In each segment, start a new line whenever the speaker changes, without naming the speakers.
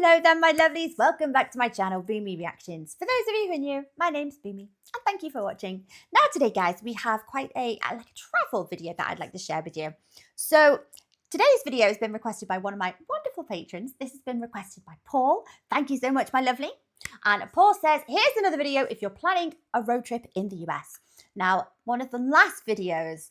Hello there, my lovelies. Welcome back to my channel, Boomy Reactions. For those of you who are new, my name's Boomy, and thank you for watching. Now today, guys, we have quite a travel video that I'd like to share with you. So today's video has been requested by one of my wonderful patrons. This has been requested by Paul. Thank you so much, my lovely. And Paul says, here's another video if you're planning a road trip in the US. Now, one of the last videos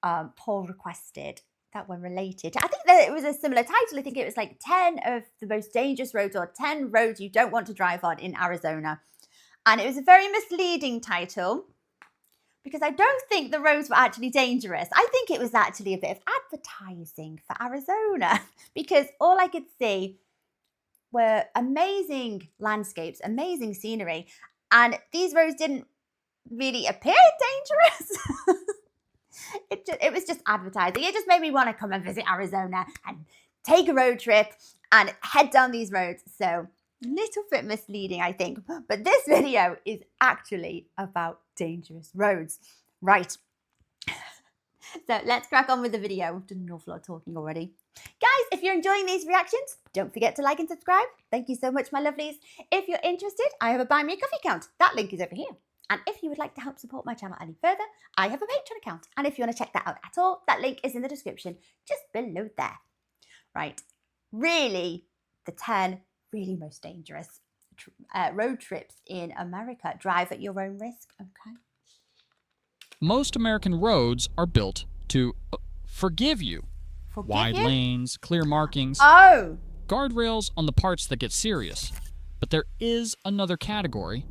Paul requested, that one related. I think that it was a similar title. I think it was like 10 of the most dangerous roads or 10 roads you don't want to drive on in Arizona. And it was a very misleading title because I don't think the roads were actually dangerous. I think it was actually a bit of advertising for Arizona because all I could see were amazing landscapes, amazing scenery, and these roads didn't really appear dangerous. It was just advertising. It just made me want to come and visit Arizona and take a road trip and head down these roads. So a little bit misleading, I think. But this video is actually about dangerous roads. Right. So let's crack on with the video. I've done an awful lot of talking already. Guys, if you're enjoying these reactions, don't forget to like and subscribe. Thank you so much, my lovelies. If you're interested, I have a Buy Me a Coffee account. That link is over here. And if you would like to help support my channel any further, I have a Patreon account. And if you want to check that out at all, that link is in the description just below there. Right. Really, the 10 really most dangerous road trips in America. Drive at your own risk. Okay.
Most American roads are built to forgive you. Wide lanes, clear markings, guardrails on the parts that get serious. But there is another category.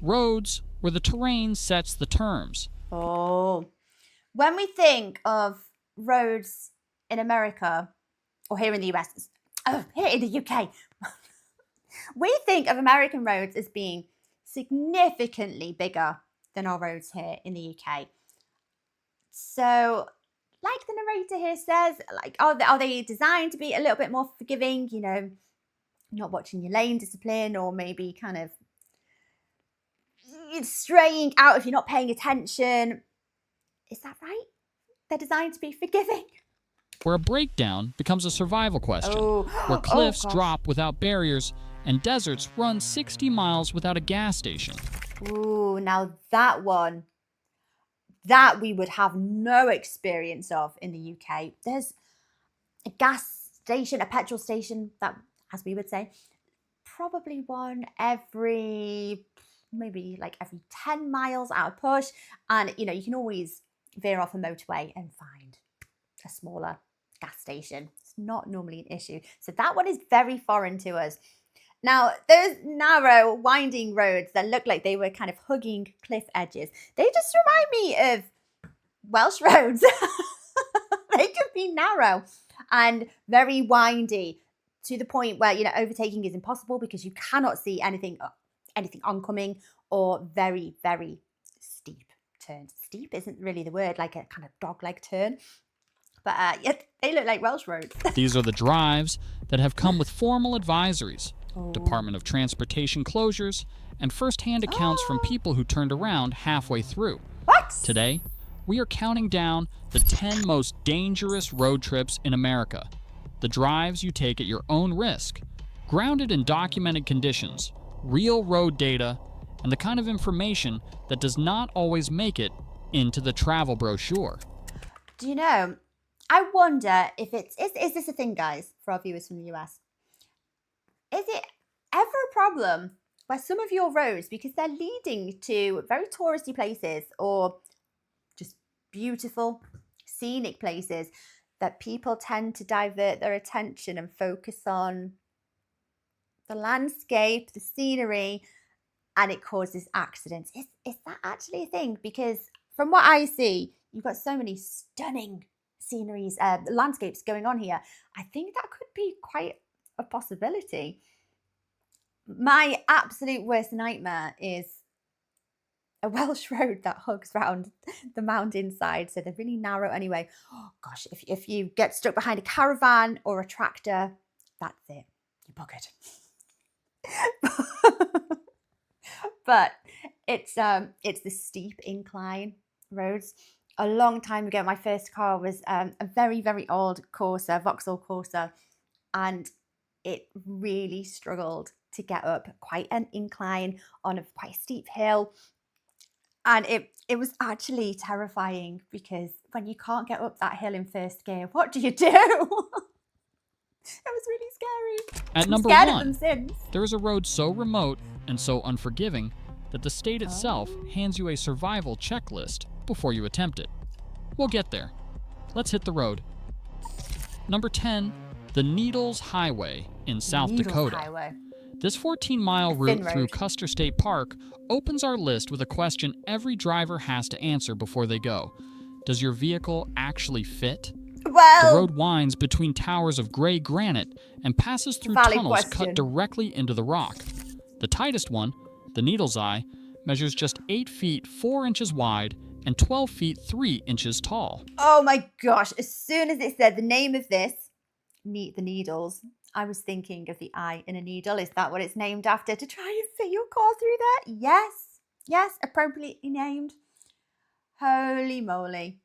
Roads where the terrain sets the terms.
Oh, when we think of roads in America, or here in the US, here in the UK, we think of American roads as being significantly bigger than our roads here in the UK. So, like the narrator here says, like, are they designed to be a little bit more forgiving, you know, not watching your lane discipline, or maybe kind of straying out if you're not paying attention? Is that right? They're designed to be forgiving.
Where a breakdown becomes a survival question. Where cliffs drop without barriers and deserts run 60 miles without a gas station.
Ooh, now that one, that we would have no experience of in the UK. There's a gas station, a petrol station, that, as we would say, probably one every, maybe like every 10 miles out of push. And, you know, you can always veer off a motorway and find a smaller gas station. It's not normally an issue. So that one is very foreign to us. Now, those narrow, winding roads that look like they were kind of hugging cliff edges, they just remind me of Welsh roads. They can be narrow and very windy to the point where, you know, overtaking is impossible because you cannot see anything oncoming, or very, very steep turns. Steep isn't really the word, like a kind of dog-leg turn. But yeah, they look like Welsh roads.
These are the drives that have come with formal advisories, Department of Transportation closures, and first-hand accounts from people who turned around halfway through.
What?
Today, we are counting down the 10 most dangerous road trips in America. The drives you take at your own risk, grounded in documented conditions, real road data, and the kind of information that does not always make it into the travel brochure.
Do you know, I wonder if is this a thing, guys, for our viewers from the US? Is it ever a problem where some of your roads, because they're leading to very touristy places or just beautiful, scenic places, that people tend to divert their attention and focus on the landscape, the scenery, and it causes accidents? Is that actually a thing? Because from what I see, you've got so many stunning sceneries, landscapes going on here. I think that could be quite a possibility. My absolute worst nightmare is a Welsh road that hugs round the mountainside, so they're really narrow anyway. Oh gosh, if you get stuck behind a caravan or a tractor, that's it, you're buggered. But it's the steep incline roads. A long time ago, my first car was a very, very old Corsa, Vauxhall Corsa, and it really struggled to get up quite an incline on a quite steep hill. And it was actually terrifying because when you can't get up that hill in first gear, what do you do? It was really scary.
At
I'm
number
scared of
1,
them since.
there is a road so remote and so unforgiving that the state itself hands you a survival checklist before you attempt it. We'll get there. Let's hit the road. Number 10, the Needles Highway in South
Needles
Dakota.
Highway.
This 14-mile route through
road.
Custer State Park opens our list with a question every driver has to answer before they go. Does your vehicle actually fit? The
Well,
road winds between towers of gray granite and passes through
valid
tunnels
question.
cut directly into the rock. The tightest one, the Needles Eye, measures just 8 feet 4 inches wide and 12 feet 3 inches tall.
oh my gosh, as soon as it said the name of this, the needles, I was thinking of the eye in a needle. Is that what it's named after? To try and fit your car through there? Yes. Yes, appropriately named. Holy moly.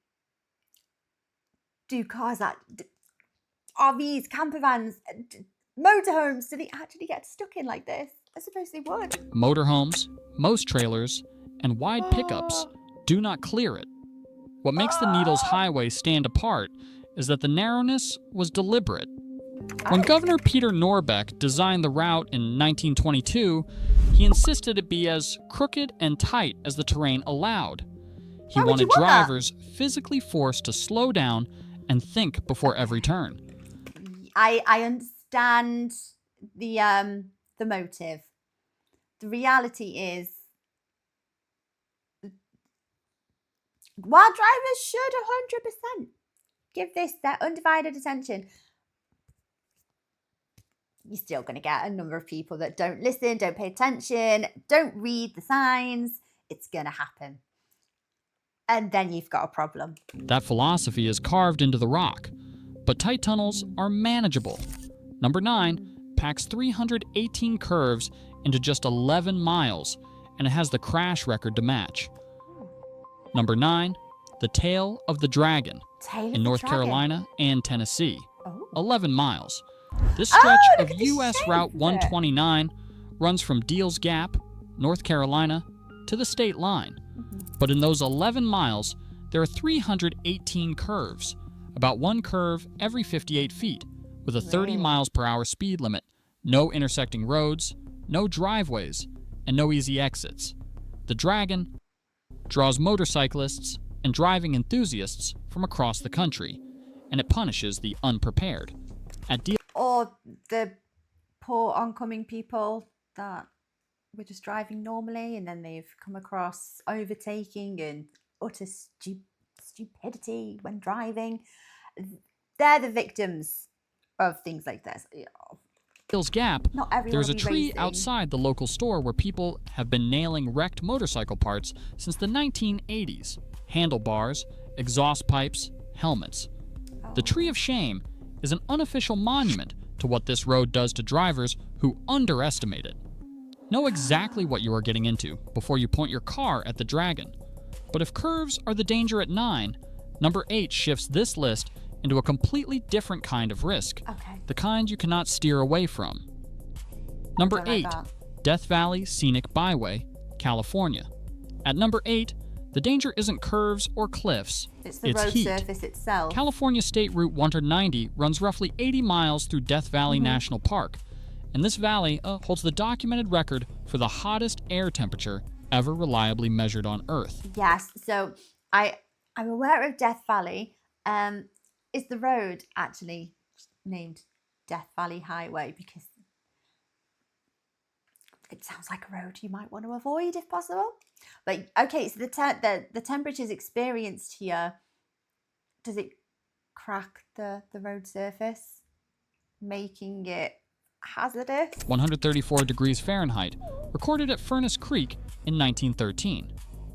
Do cars, RVs, camper vans, motorhomes, do they actually get stuck in like this? I suppose they would.
Motorhomes, most trailers, and wide pickups do not clear it. What makes the Needles Highway stand apart is that the narrowness was deliberate. When Governor Peter Norbeck designed the route in 1922, he insisted it be as crooked and tight as the terrain allowed. He
Why would you
wanted
want that?
drivers physically forced to slow down and think before every turn.
I understand the motive. The reality is, while drivers should 100% give this their undivided attention, you're still going to get a number of people that don't listen, don't pay attention, don't read the signs. It's going to happen. And then you've got a problem.
That philosophy is carved into the rock, but tight tunnels are manageable. Number 9 packs 318 curves into just 11 miles, and it has the crash record to match. Number 9, the Tail of the Dragon in North Carolina and Tennessee, 11 miles. This stretch of U.S. Route 129 runs from Deals Gap, North Carolina, to the state line. But in those 11 miles, there are 318 curves, about one curve every 58 feet, with a 30 miles per hour speed limit, no intersecting roads, no driveways, and no easy exits. The Dragon draws motorcyclists and driving enthusiasts from across the country, and it punishes the unprepared.
Or the poor oncoming people that were just driving normally and then they've come across overtaking and utter stupidity when driving. They're the victims of things like this.
Deals Gap,
Not everyone
there's a
will be
tree
racing.
outside the local store where people have been nailing wrecked motorcycle parts since the 1980s. Handlebars, exhaust pipes, helmets. The Tree of Shame is an unofficial monument to what this road does to drivers who underestimate it. Know exactly what you are getting into before you point your car at the Dragon. But if curves are the danger at 9, number 8 shifts this list into a completely different kind of risk.
Okay.
The kind you cannot steer away from. Number
Don't like
8,
that.
Death Valley Scenic Byway, California. At number 8, the danger isn't curves or cliffs,
It's the road
heat.
surface itself.
California State Route 190 runs roughly 80 miles through Death Valley National Park, and this valley holds the documented record for the hottest air temperature ever reliably measured on Earth.
Yes, so I'm aware of Death Valley. Is the road actually named Death Valley Highway because it sounds like a road you might want to avoid if possible? But okay, so the temperatures experienced here, does it crack the road surface, making it hazardous?
134 degrees Fahrenheit, recorded at Furnace Creek in 1913.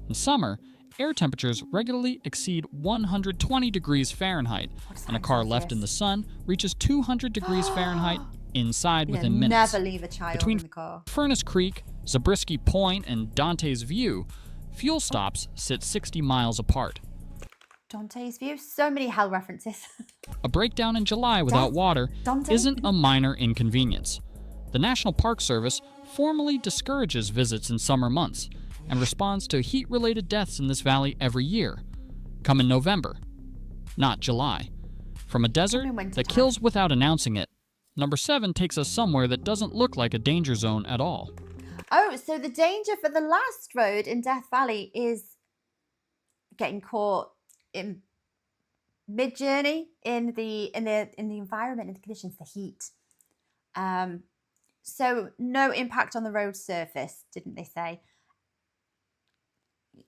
In summer, air temperatures regularly exceed 120 degrees Fahrenheit, and a car left in the sun reaches 200 degrees Fahrenheit inside within minutes.
Never leave a child
Between
in the car.
Furnace Creek, Zabriskie Point, and Dante's View, fuel stops sit 60 miles apart.
Dante's View. So many hell references.
A breakdown in July without water isn't a minor inconvenience. The National Park Service formally discourages visits in summer months and responds to heat-related deaths in this valley every year. Come in November, not July. From a desert that kills without announcing it, number 7 takes us somewhere that doesn't look like a danger zone at all.
Oh, so the danger for the last road in Death Valley is getting caught in mid-journey in the environment, in the conditions, the heat. So no impact on the road surface, didn't they say?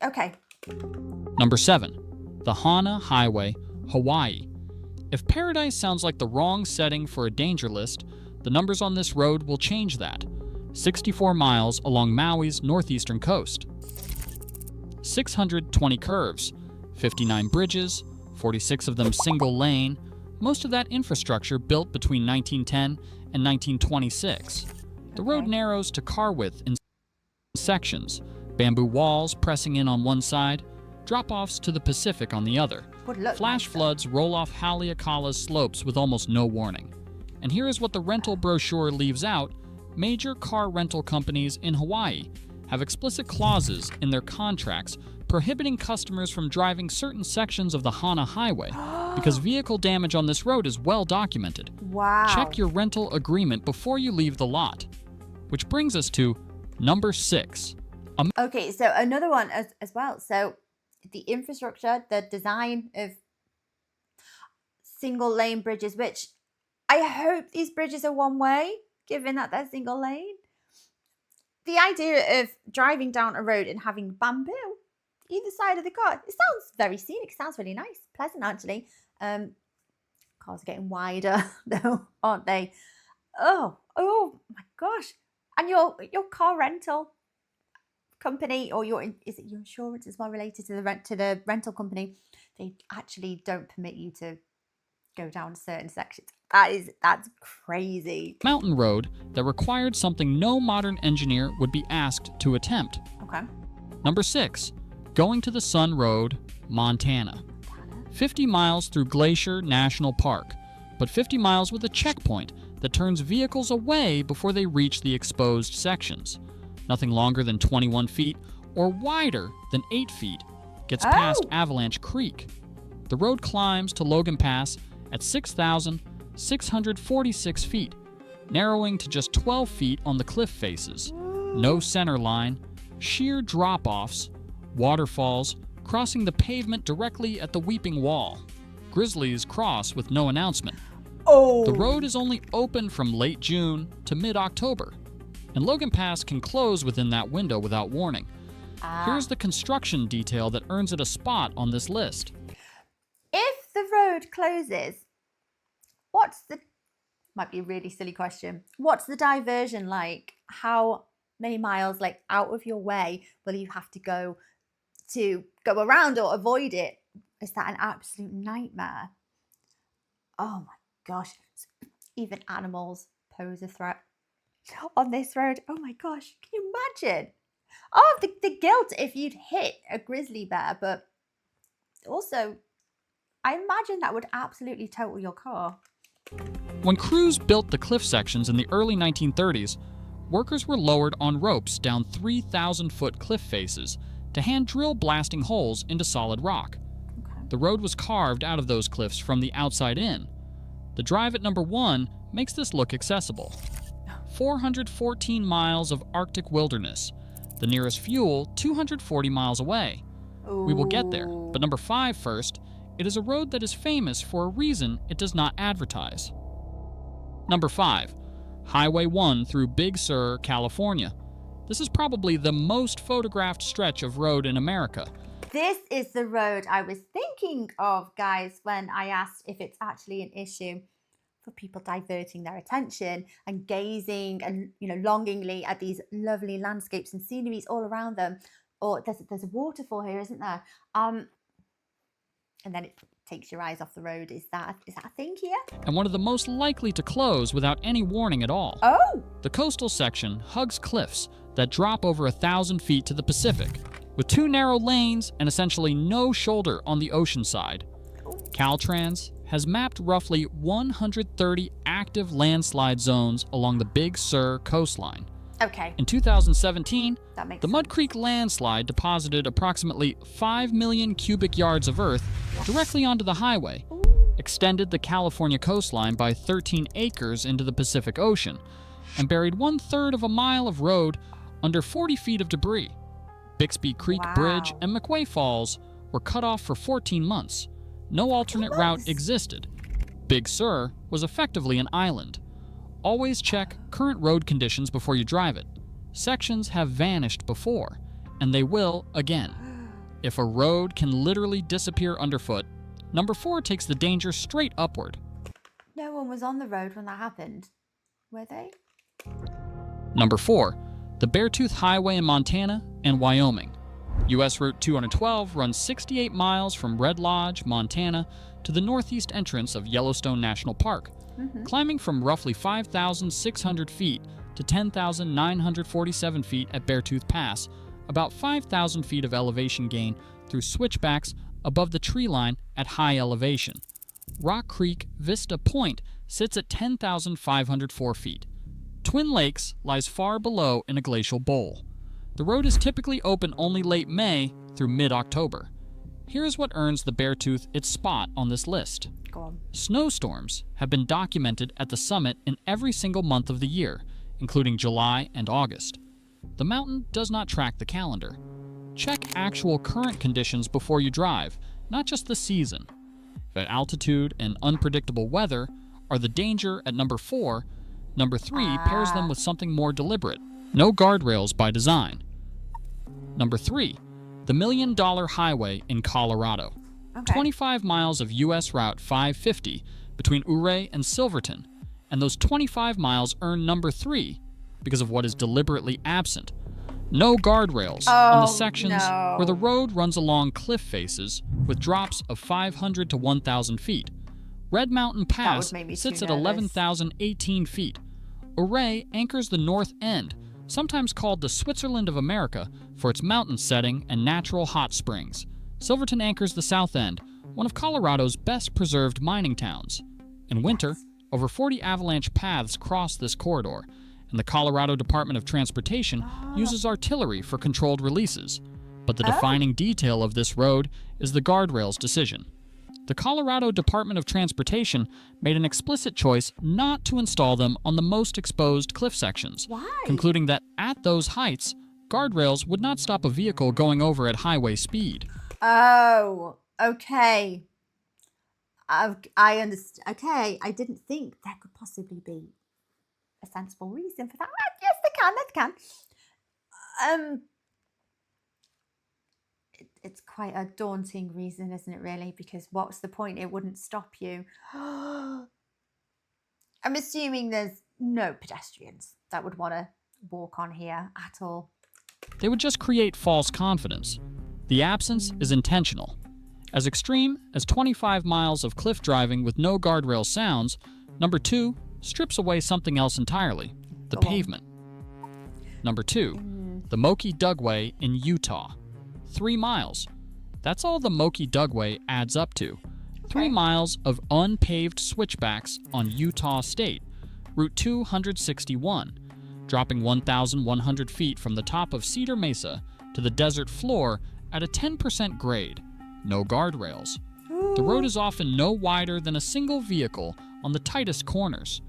Okay.
Number 7, the Hana Highway, Hawaii. If paradise sounds like the wrong setting for a danger list, the numbers on this road will change that. 64 miles along Maui's northeastern coast. 620 curves, 59 bridges, 46 of them single lane, most of that infrastructure built between 1910 and 1926. The road narrows to car width in sections, bamboo walls pressing in on one side, drop-offs to the Pacific on the other. Flash floods roll off Haleakala's slopes with almost no warning. And here is what the rental brochure leaves out. Major car rental companies in Hawaii have explicit clauses in their contracts prohibiting customers from driving certain sections of the Hana Highway because vehicle damage on this road is well documented.
Wow.
Check your rental agreement before you leave the lot. Which brings us to number 6.
Okay, so another one as well. So the infrastructure, the design of single lane bridges, which I hope these bridges are one way, given that they're single lane. The idea of driving down a road and having bamboo either side of the car, it sounds very scenic. It sounds really nice, pleasant actually. Cars are getting wider though, aren't they? Oh my gosh. And your car rental company, or is it your insurance is more related to the rental company, they actually don't permit you to go down certain sections. That's crazy.
Mountain road that required something no modern engineer would be asked to attempt.
Okay.
Number 6, going to the Sun Road, Montana. 50 miles through Glacier National Park, but 50 miles with a checkpoint that turns vehicles away before they reach the exposed sections. Nothing longer than 21 feet or wider than 8 feet gets past Avalanche Creek. The road climbs to Logan Pass at 6,646 feet, narrowing to just 12 feet on the cliff faces. No center line, sheer drop-offs, waterfalls crossing the pavement directly at the Weeping Wall. Grizzlies cross with no announcement. The road is only open from late June to mid-October, and Logan Pass can close within that window without warning. Here's the construction detail that earns it a spot on this list.
If the road closes, might be a really silly question, what's the diversion like? How many miles out of your way will you have to go around or avoid it? Is that an absolute nightmare? Oh my gosh, even animals pose a threat on this road. Oh my gosh, can you imagine? Oh, the guilt if you'd hit a grizzly bear, but also I imagine that would absolutely total your car.
When crews built the cliff sections in the early 1930s, workers were lowered on ropes down 3,000-foot cliff faces to hand drill blasting holes into solid rock. The road was carved out of those cliffs from the outside in. The drive at number 1 makes this look accessible. 414 miles of Arctic wilderness, the nearest fuel 240 miles away. We will get there, but number 5 first. It is a road that is famous for a reason it does not advertise. Number 5, Highway 1 through Big Sur, California. This is probably the most photographed stretch of road in America.
This is the road I was thinking of, guys, when I asked if it's actually an issue for people diverting their attention and gazing and longingly at these lovely landscapes and sceneries all around them. Or there's a waterfall here, isn't there? And then it takes your eyes off the road. Is that a thing here?
And one of the most likely to close without any warning at all.
Oh!
The coastal section hugs cliffs that drop over 1,000 feet to the Pacific. with 2 narrow lanes and essentially no shoulder on the ocean side. Caltrans has mapped roughly 130 active landslide zones along the Big Sur coastline.
Okay.
In 2017,
That makes
the Mud Creek landslide deposited approximately 5 million cubic yards of earth directly onto the highway, extended the California coastline by 13 acres into the Pacific Ocean, and buried 1/3 of a mile of road under 40 feet of debris. Bixby Creek Bridge and McQuay Falls were cut off for 14 months. No alternate route existed. Big Sur was effectively an island. Always check current road conditions before you drive it. Sections have vanished before, and they will again. If a road can literally disappear underfoot, number 4 takes the danger straight upward.
No one was on the road when that happened, were they?
Number 4, the Beartooth Highway in Montana and Wyoming. U.S. Route 212 runs 68 miles from Red Lodge, Montana, to the northeast entrance of Yellowstone National Park, climbing from roughly 5,600 feet to 10,947 feet at Beartooth Pass, about 5,000 feet of elevation gain through switchbacks above the tree line at high elevation. Rock Creek Vista Point sits at 10,504 feet. Twin Lakes lies far below in a glacial bowl. The road is typically open only late May through mid-October. Here is what earns the Beartooth its spot on this list.
Go on.
Snowstorms have been documented at the summit in every single month of the year, including July and August. The mountain does not track the calendar. Check actual current conditions before you drive, not just the season. If altitude and unpredictable weather are the danger at number 4, number 3 pairs them with something more deliberate. No guardrails by design. Number 3, the $1 Million Highway in Colorado.
Okay.
25 miles of U.S. Route 550 between Ouray and Silverton, and those 25 miles earn number 3 because of what is deliberately absent. No guardrails on the sections where the road runs along cliff faces with drops of 500 to 1,000 feet. Red Mountain Pass sits at 11,018 feet. Ouray anchors the north end, sometimes called the Switzerland of America for its mountain setting and natural hot springs. Silverton anchors the south end, one of Colorado's best preserved mining towns. In winter, over 40 avalanche paths cross this corridor, and the Colorado Department of Transportation uses artillery for controlled releases. But the defining detail of this road is the guardrails decision. The Colorado Department of Transportation made an explicit choice not to install them on the most exposed cliff sections, concluding that at those heights, guardrails would not stop a vehicle going over at highway speed.
Oh, okay. I understand. Okay, I didn't think there could possibly be a sensible reason for that. Yes, they can. It's quite a daunting reason, isn't it, really? Because what's the point? It wouldn't stop you. I'm assuming there's no pedestrians that would want to walk on here at all.
They would just create false confidence. The absence is intentional. As extreme as 25 miles of cliff driving with no guardrail sounds, number 2 strips away something else entirely, the pavement. Number 2, the Moki Dugway in Utah. 3 miles. That's all the Moki Dugway adds up to. 3 miles of unpaved switchbacks on Utah State, Route 261, dropping 1,100 feet from the top of Cedar Mesa to the desert floor at a 10% grade. No guardrails. The road is often no wider than a single vehicle on the tightest corners.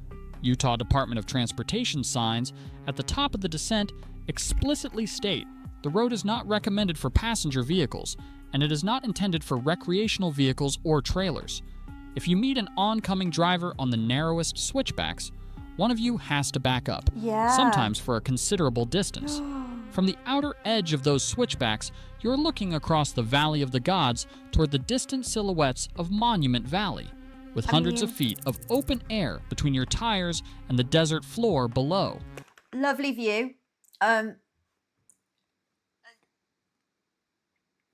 Utah Department of Transportation signs at the top of the descent explicitly state the road is not recommended for passenger vehicles, and it is not intended for recreational vehicles or trailers. If you meet an oncoming driver on the narrowest switchbacks, one of you has to back up, sometimes for a considerable distance. From the outer edge of those switchbacks, you're looking across the Valley of the Gods toward the distant silhouettes of Monument Valley, with hundreds of feet of open air between your tires and the desert floor below.
Lovely view.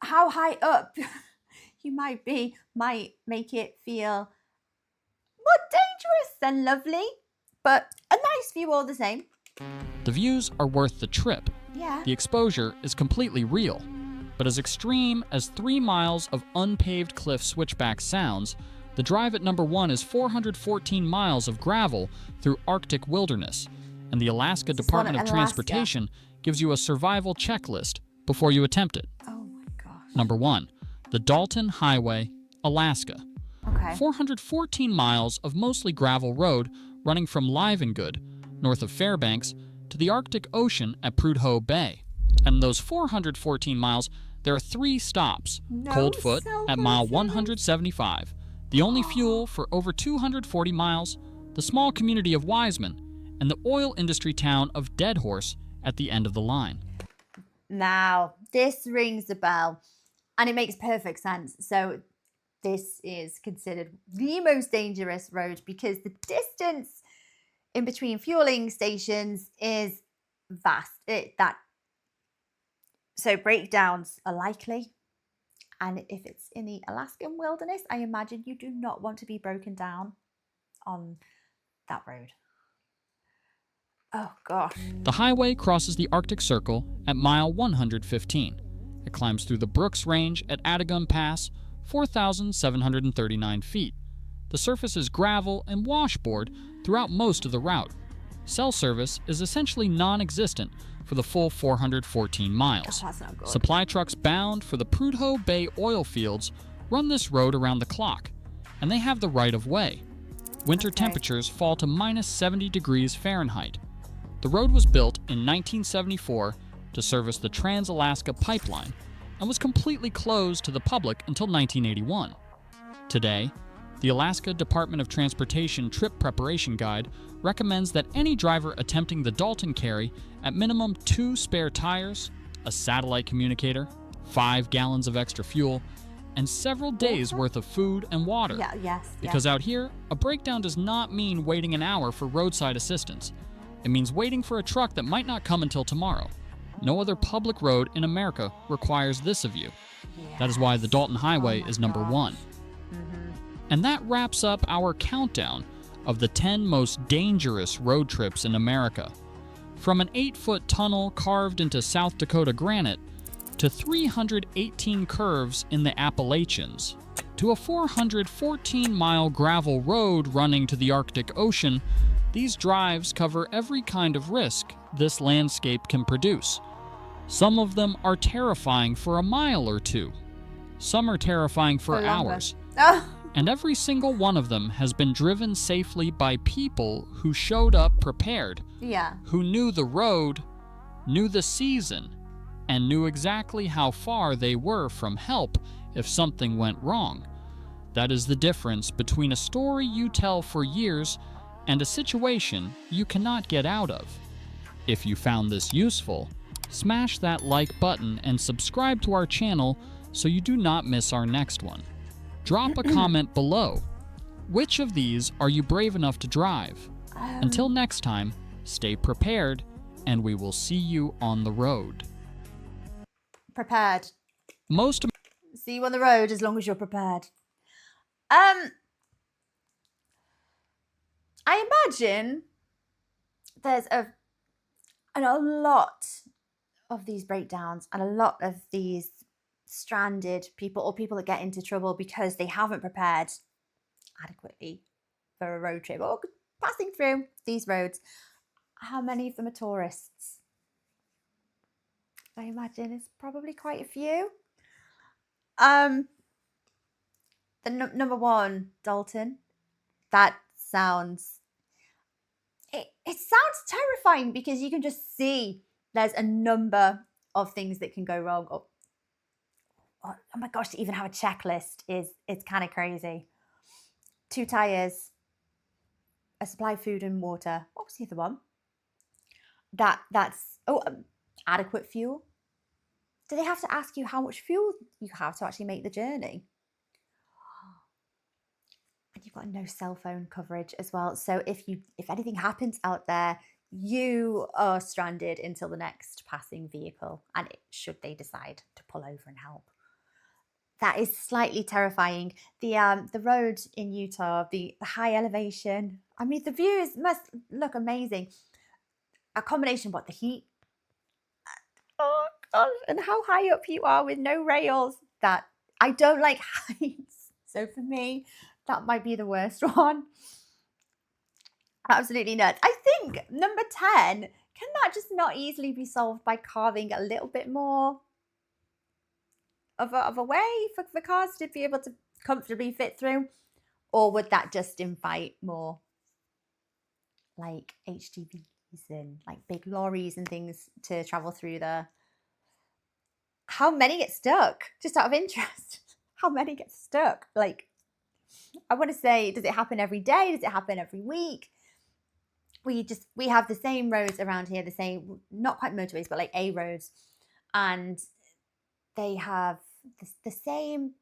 How high up you might be might make it feel more dangerous than lovely, but a nice view all the same.
The views are worth the trip.
Yeah.
The exposure is completely real. But as extreme as 3 miles of unpaved cliff switchback sounds, the drive at number 1 is 414 miles of gravel through Arctic wilderness, and the Alaska Department of Transportation gives you a survival checklist before you attempt it.
Oh my gosh.
Number 1, the Dalton Highway, Alaska.
Okay.
414 miles of mostly gravel road running from Livengood, north of Fairbanks, to the Arctic Ocean at Prudhoe Bay. And in those 414 miles, there are 3 stops. Coldfoot at mile 175, the only fuel for over 240 miles, the small community of Wiseman, and the oil industry town of Deadhorse at the end of the line.
Now, this rings a bell, and it makes perfect sense. So this is considered the most dangerous road because the distance in between fueling stations is vast. So breakdowns are likely. And if it's in the Alaskan wilderness, I imagine you do not want to be broken down on that road. Oh, gosh.
The highway crosses the Arctic Circle at mile 115. It climbs through the Brooks Range at Adigum Pass, 4,739 feet. The surface is gravel and washboard throughout most of the route. Cell service is essentially non-existent for the full 414 miles.
That's not good.
Supply trucks bound for the Prudhoe Bay oil fields run this road around the clock, and they have the right of way. Winter temperatures fall to minus 70 degrees Fahrenheit. The road was built in 1974 to service the Trans-Alaska Pipeline and was completely closed to the public until 1981. Today, the Alaska Department of Transportation Trip Preparation Guide recommends that any driver attempting the Dalton carry at minimum 2 spare tires, a satellite communicator, 5 gallons of extra fuel, and several days worth of food and water. Because out here, a breakdown does not mean waiting an hour for roadside assistance. It means waiting for a truck that might not come until tomorrow. No other public road in America requires this of you. That is why the Dalton Highway is number 1. And that wraps up our countdown of the 10 most dangerous road trips in America. From an 8-foot tunnel carved into South Dakota granite, to 318 curves in the Appalachians, to a 414-mile gravel road running to the Arctic Ocean, these drives cover every kind of risk this landscape can produce. Some of them are terrifying for a mile or two. Some are terrifying for hours. And every single one of them has been driven safely by people who showed up prepared, who knew the road, knew the season, and knew exactly how far they were from help if something went wrong. That is the difference between a story you tell for years and a situation you cannot get out of. If you found this useful, smash that like button and subscribe to our channel so you do not miss our next one. Drop a comment below. Which of these are you brave enough to drive? Until next time, stay prepared, and we will see you on the road.
Prepared. See you on the road as long as you're prepared. I imagine there's a lot of these breakdowns and a lot of these stranded people or people that get into trouble because they haven't prepared adequately for a road trip or passing through these roads. How many of them are tourists? I imagine it's probably quite a few. The number 1, Dalton. That sounds... It sounds terrifying because you can just see there's a number of things that can go wrong. Oh my gosh, to even have a checklist it's kind of crazy. 2 tires, a supply of food and water. What was the other one? That's adequate fuel. Do they have to ask you how much fuel you have to actually make the journey? And you've got no cell phone coverage as well. So if anything happens out there, you are stranded until the next passing vehicle, and should they decide to pull over and help. That is slightly terrifying. The road in Utah, the high elevation. I mean, the views must look amazing. A combination of the heat. Oh gosh, and how high up you are with no rails. That I don't like heights. So for me, that might be the worst one. Absolutely nuts. I think number 10, can that just not easily be solved by carving a little bit more of a way for cars to be able to comfortably fit through? Or would that just invite more like HGVs and like big lorries and things to travel through there? How many get stuck? Just out of interest, how many get stuck? Like, I want to say, does it happen every day? Does it happen every week? We have the same roads around here, the same, not quite motorways, but like A roads, and they have the same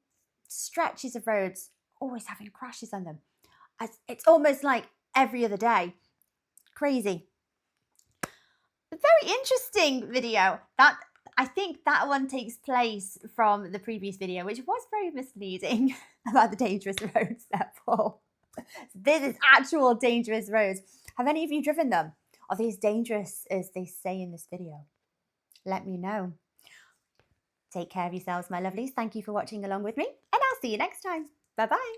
stretches of roads always having crashes on them. It's almost like every other day. Crazy. A very interesting video. That, I think that one takes place from the previous video, which was very misleading about the dangerous roads there, Paul. This is actual dangerous roads. Have any of you driven them? Are they as dangerous as they say in this video? Let me know. Take care of yourselves, my lovelies. Thank you for watching along with me, and I'll see you next time. Bye-bye.